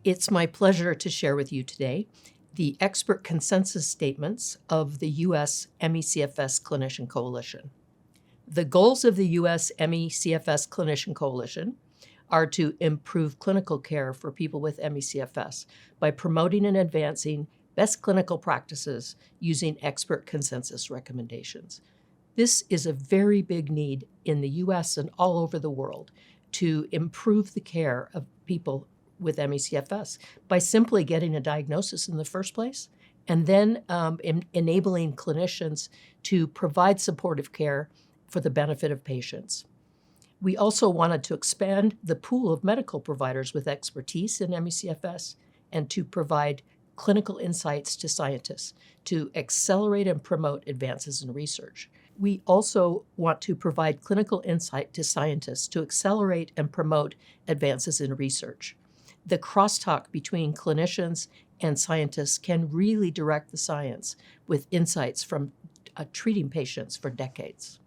It's my pleasure to share with you today the expert consensus statements of the U.S. ME/CFS Clinician Coalition. The goals of the U.S. ME/CFS Clinician Coalition are to improve clinical care for people with ME/CFS by promoting and advancing best clinical practices using expert consensus recommendations. This is a very big need in the U.S. and all over the world to improve the care of people with ME/CFS by simply getting a diagnosis in the first place and then enabling clinicians to provide supportive care for the benefit of patients. We also wanted to expand the pool of medical providers with expertise in ME/CFS and to provide clinical insights to scientists to accelerate and promote advances in research. We also want to provide clinical insight to scientists to accelerate and promote advances in research. The crosstalk between clinicians and scientists can really direct the science with insights from treating patients for decades.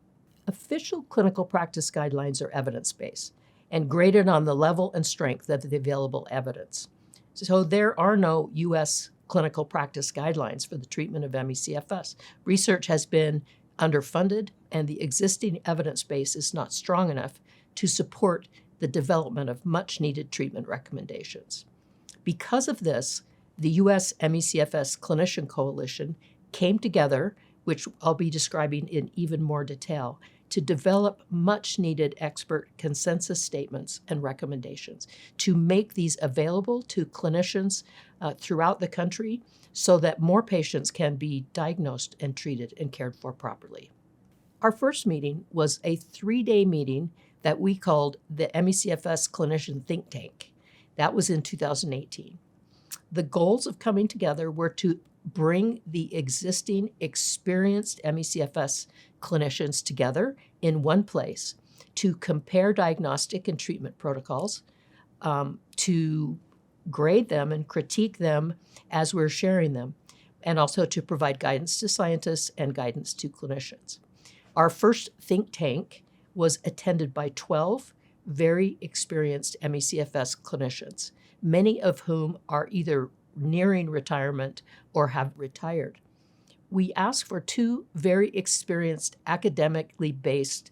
Official clinical practice guidelines are evidence-based and graded on the level and strength of the available evidence. So there are no U.S. clinical practice guidelines for the treatment of ME/CFS. Research has been underfunded, and the existing evidence base is not strong enough to support the development of much-needed treatment recommendations. Because of this, the U.S. ME/CFS Clinician Coalition came together, which I'll be describing in even more detail, to develop much-needed expert consensus statements and recommendations to make these available to clinicians throughout the country so that more patients can be diagnosed and treated and cared for properly. Our first meeting was a 3-day meeting that we called the ME/CFS Clinician Think Tank. That was in 2018. The goals of coming together were to bring the existing experienced ME/CFS clinicians together in one place to compare diagnostic and treatment protocols, to grade them and critique them as we're sharing them, and also to provide guidance to scientists and guidance to clinicians. Our first think tank was attended by 12 very experienced ME/CFS clinicians, many of whom are either nearing retirement or have retired. We asked for 2 very experienced academically based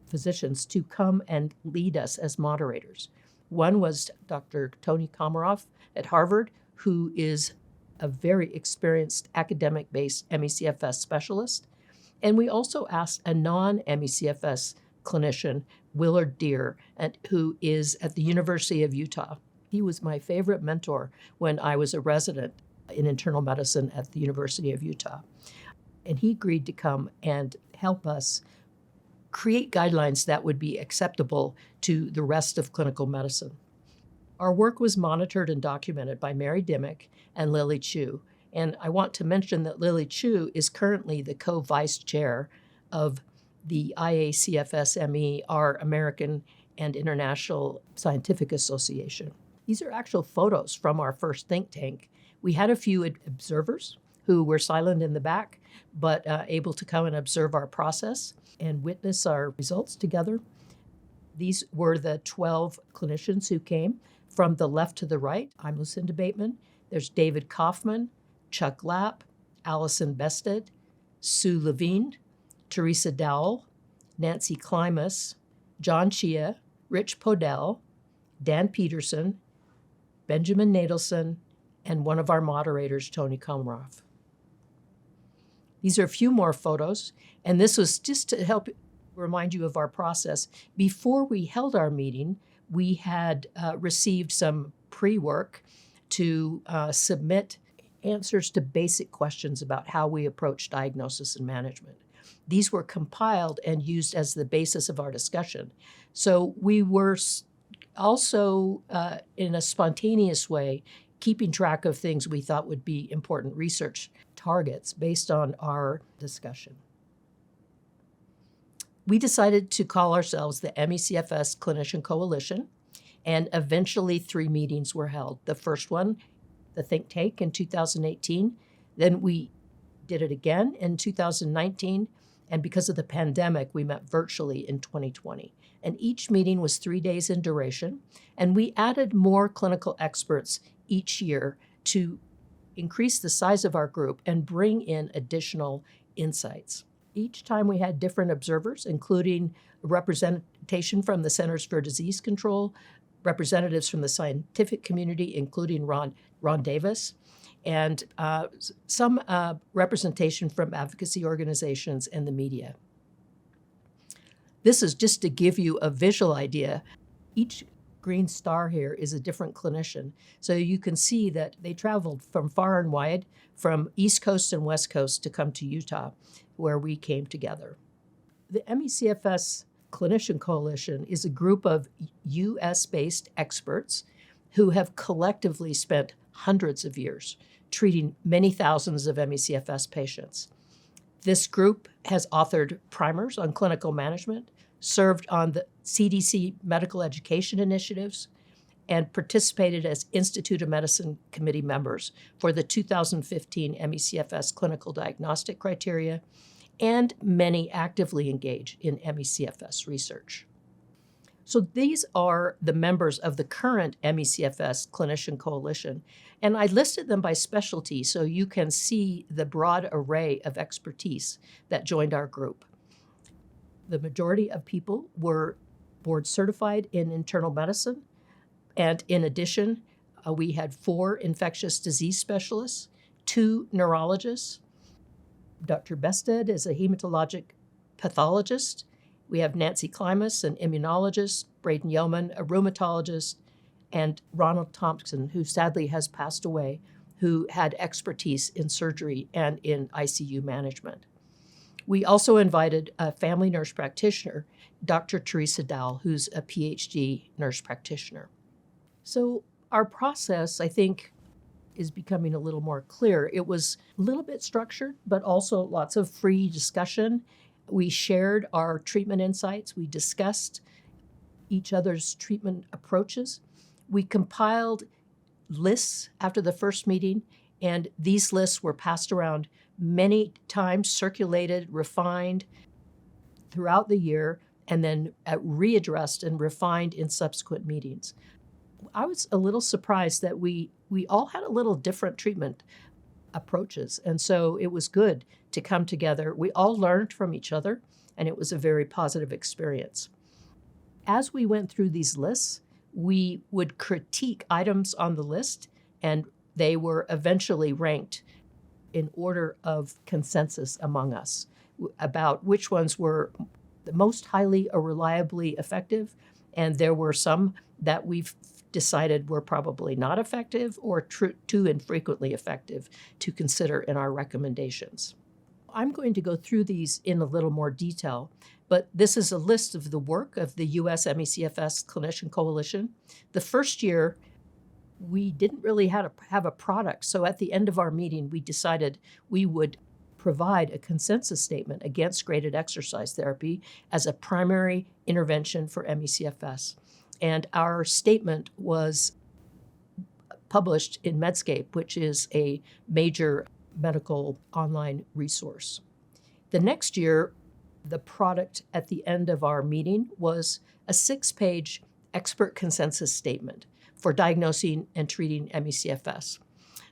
physicians to come and lead us as moderators. One was Dr. Tony Komaroff at Harvard, who is a very experienced academic-based ME/CFS specialist. And we also asked a non-ME/CFS clinician, Willard Deer, who is at the University of Utah. He was my favorite mentor when I was a resident in internal medicine at the University of Utah. And he agreed to come and help us create guidelines that would be acceptable to the rest of clinical medicine. Our work was monitored and documented by Mary Dimmick and Lily Chu. And I want to mention that Lily Chu is currently the co-vice chair of the IACFS-ME, our American and International Scientific Association. These are actual photos from our first think tank. We had a few observers who were silent in the back, but able to come and observe our process and witness our results together. These were the 12 clinicians who came from the left to the right. I'm Lucinda Bateman. There's David Kaufman, Chuck Lapp, Allison Bested, Sue Levine, Teresa Dowell, Nancy Klimas, John Chia, Rich Podell, Dan Peterson, Benjamin Nadelson, and one of our moderators, Tony Komaroff. These are a few more photos, and this was just to help remind you of our process. Before we held our meeting, we had received some pre-work to submit answers to basic questions about how we approach diagnosis and management. These were compiled and used as the basis of our discussion. So we were also, in a spontaneous way, keeping track of things we thought would be important research targets based on our discussion. We decided to call ourselves the ME/CFS Clinician Coalition, and eventually 3 meetings were held. The first one, the think tank in 2018, then we did it again in 2019, And because of the pandemic, we met virtually in 2020. And each meeting was 3 days in duration. And we added more clinical experts each year to increase the size of our group and bring in additional insights. Each time we had different observers, including representation from the Centers for Disease Control, representatives from the scientific community, including Ron Davis, and some representation from advocacy organizations and the media. This is just to give you a visual idea. Each green star here is a different clinician. So you can see that they traveled from far and wide, from East Coast and West Coast to come to Utah, where we came together. The ME/CFS Clinician Coalition is a group of U.S.-based experts who have collectively spent hundreds of years treating many thousands of ME/CFS patients. This group has authored primers on clinical management, served on the CDC medical education initiatives, and participated as Institute of Medicine committee members for the 2015 ME/CFS clinical diagnostic criteria, and many actively engage in ME/CFS research. So these are the members of the current ME/CFS Clinician Coalition, and I listed them by specialty so you can see the broad array of expertise that joined our group. The majority of people were board certified in internal medicine, and in addition, we had 4 infectious disease specialists, 2 neurologists. Dr. Bested is a hematologic pathologist. We have Nancy Klimas, an immunologist, Braden Yeoman, a rheumatologist, and Ronald Thompson, who sadly has passed away, who had expertise in surgery and in ICU management. We also invited a family nurse practitioner, Dr. Teresa Dowell, who's a PhD nurse practitioner. So our process, I think, is becoming a little more clear. It was a little bit structured, but also lots of free discussion. We shared our treatment insights. We discussed each other's treatment approaches. We compiled lists after the first meeting, and these lists were passed around many times, circulated, refined throughout the year, and then readdressed and refined in subsequent meetings. I was a little surprised that we all had a little different treatment approaches, and so it was good to come together. We all learned from each other, and it was a very positive experience. As we went through these lists, we would critique items on the list, and they were eventually ranked in order of consensus among us about which ones were the most highly or reliably effective, and there were some that we've decided were probably not effective or too infrequently effective to consider in our recommendations. I'm going to go through these in a little more detail, but this is a list of the work of the U.S. ME/CFS Clinician Coalition. The first year, we didn't really have a product, so at the end of our meeting, we decided we would provide a consensus statement against graded exercise therapy as a primary intervention for ME/CFS. And our statement was published in Medscape, which is a major medical online resource. The next year, the product at the end of our meeting was a 6-page expert consensus statement for diagnosing and treating ME/CFS.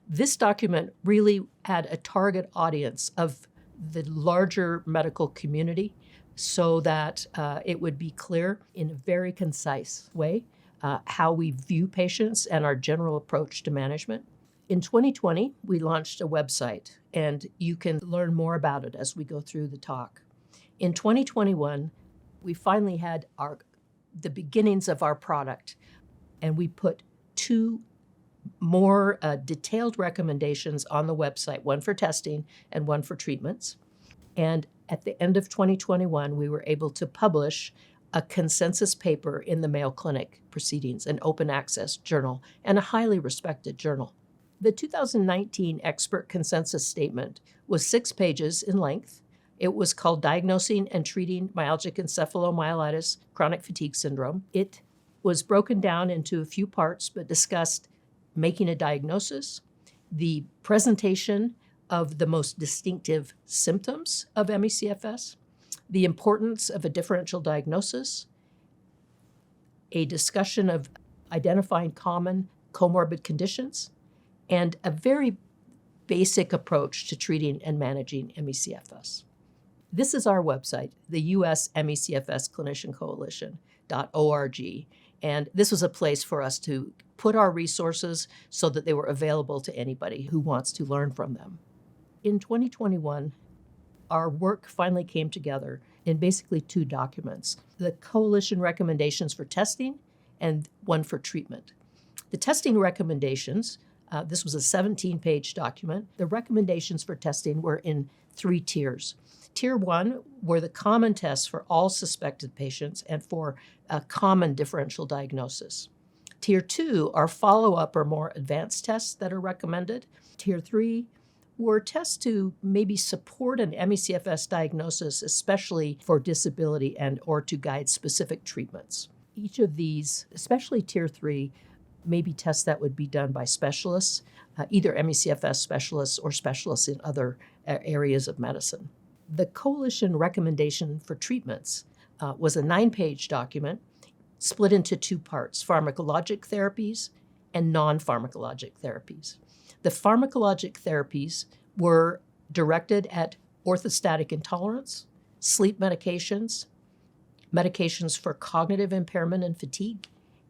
This document really had a target audience of the larger medical community so that it would be clear in a very concise way how we view patients and our general approach to management. In 2020, we launched a website, and you can learn more about it as we go through the talk. In 2021, we finally had the beginnings of our product, and we put 2 more detailed recommendations on the website, one for testing and one for treatments. And at the end of 2021, we were able to publish a consensus paper in the Mayo Clinic Proceedings, an open access journal, and a highly respected journal. The 2019 expert consensus statement was 6 pages in length. It was called Diagnosing and Treating Myalgic Encephalomyelitis Chronic Fatigue Syndrome. It was broken down into a few parts, but discussed making a diagnosis, the presentation of the most distinctive symptoms of ME/CFS, the importance of a differential diagnosis, a discussion of identifying common comorbid conditions, and a very basic approach to treating and managing ME/CFS. This is our website, the U.S. ME/CFS Clinician Coalition.org, and this was a place for us to put our resources so that they were available to anybody who wants to learn from them. In 2021, our work finally came together in basically 2 documents: the coalition recommendations for testing and one for treatment. The testing recommendations, this was a 17-page document. The recommendations for testing were in 3 tiers. Tier 1 were the common tests for all suspected patients and for a common differential diagnosis. Tier 2 are follow-up or more advanced tests that are recommended. Tier 3 were tests to maybe support an ME/CFS diagnosis, especially for disability and or to guide specific treatments. Each of these, especially Tier 3, may be tests that would be done by specialists, either ME/CFS specialists or specialists in other areas of medicine. The coalition recommendation for treatments was a 9-page document split into 2 parts: pharmacologic therapies and non-pharmacologic therapies. The pharmacologic therapies were directed at orthostatic intolerance, sleep medications, medications for cognitive impairment and fatigue,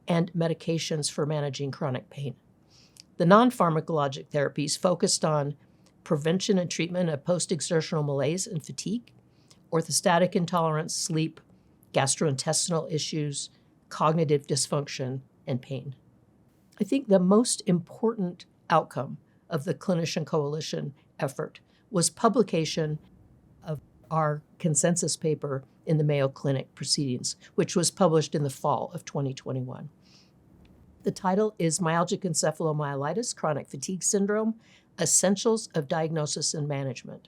and medications for managing chronic pain. The non-pharmacologic therapies focused on prevention and treatment of post-exertional malaise and fatigue, orthostatic intolerance, sleep, gastrointestinal issues, cognitive dysfunction, and pain. I think the most important outcome of the Clinician Coalition effort was publication of our consensus paper in the Mayo Clinic Proceedings, which was published in the fall of 2021. The title is Myalgic Encephalomyelitis, Chronic Fatigue Syndrome, Essentials of Diagnosis and Management.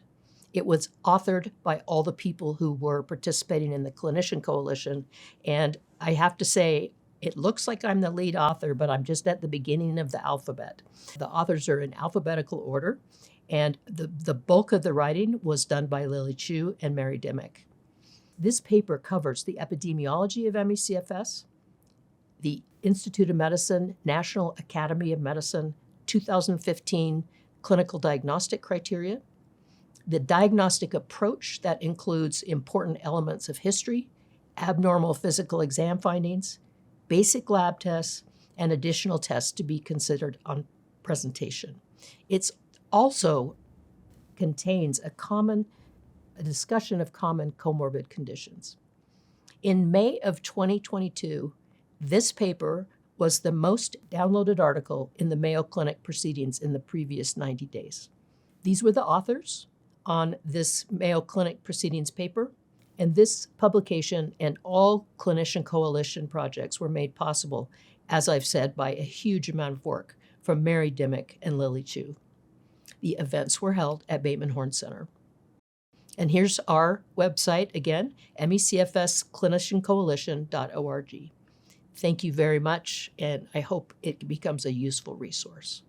It was authored by all the people who were participating in the Clinician Coalition, and I have to say, it looks like I'm the lead author, but I'm just at the beginning of the alphabet. The authors are in alphabetical order, and the bulk of the writing was done by Lily Chu and Mary Dimmock. This paper covers the epidemiology of ME/CFS, the Institute of Medicine, National Academy of Medicine, 2015 clinical diagnostic criteria, the diagnostic approach that includes important elements of history, abnormal physical exam findings, basic lab tests, and additional tests to be considered on presentation. It also contains a discussion of common comorbid conditions. In May of 2022, this paper was the most downloaded article in the Mayo Clinic Proceedings in the previous 90 days. These were the authors on this Mayo Clinic Proceedings paper, and this publication and all Clinician Coalition projects were made possible, as I've said, by a huge amount of work from Mary Dimmock and Lily Chu. The events were held at Bateman Horne Center. And here's our website again, MECFSClinicianCoalition.org. Thank you very much, and I hope it becomes a useful resource.